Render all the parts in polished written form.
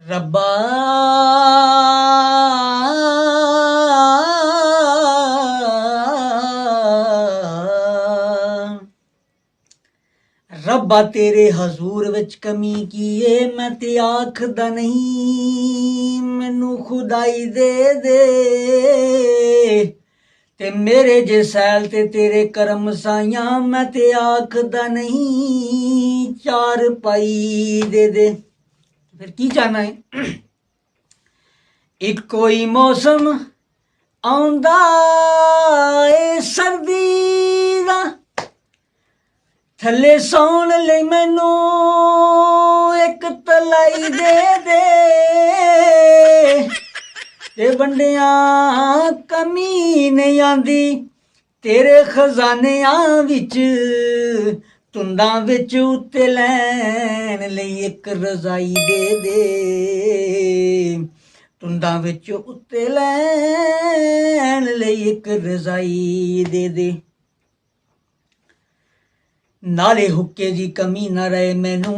रब्बा रब्बा तेरे हजूर विच कमी की है, मैं ते आखदा नहीं मैनू खुदाई दे दे। ते मेरे जे सैल ते तेरे करम साइयां, मैं ते आखदा नहीं चार पाई दे दे। फिर की चाहना है? एक कोई मौसम आउंदा ए सर्दी दा, थल्ले सौन लई मैनू एक तलाई दे दे। ते बंडिया कमी नहीं आंदी तेरे खजानियां विच, तुंदां विच उत्ते लैन लई एक रजाई दे दे। तुंदां विच उत्ते लैन लई एक रजाई दे दे। नाले हुक्के दी कमी ना रहे मैनू,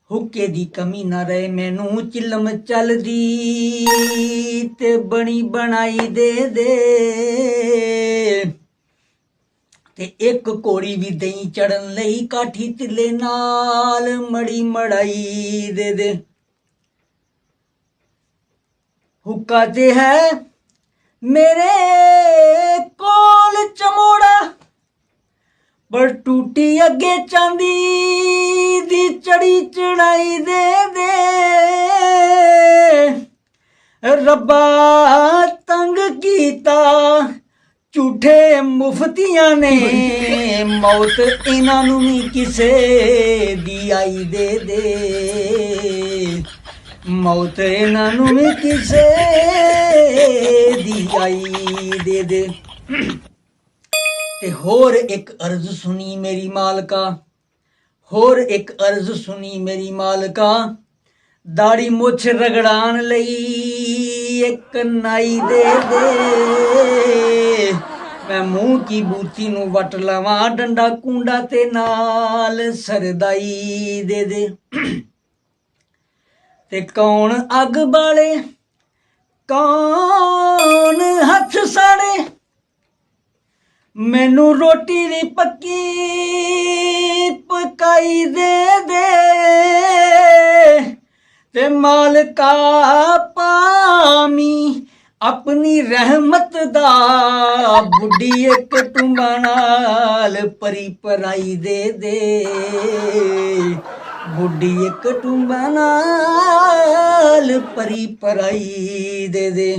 हुक्के दी कमी ना रहे मैनू, चिलम चलदी ते बनी बनाई दे दे। ते एक घोड़ी भी दई चढ़न लई, काठी तिले नाल मड़ी मड़ाई दे दे। हुक्का ते है मेरे कोल चमोड़ा, पर टूटी अगे चांदी दी चढ़ी चढ़ाई दे दे। रब्बा तंग कीता झूठे मुफ्तियां ने, मौत इन्हां नूं भी किसे दी आई दे दे। मौत इन्हां नूं भी किसे दी आई दे दे। ते होर एक अर्ज सुनी मेरी मालका, होर एक अर्ज सुनी मेरी मालका, दाढ़ी मुछ रगड़ान लई एक नाई दे दे। मैं मूँह की बूती नूं वट लवां, डंडा कूंडा ते नाल सरदाई दे दे। ते कौन अग बाले कौन हथ साड़े, मैनू रोटी दी पक्की पकाई दे दे। ते मालका पामी अपनी रहमत दा, बुढ़ी एक टुंबा नाल परी पराई दे दे। बुढ़ी एक टुंबा नाल परी पराई दे दे।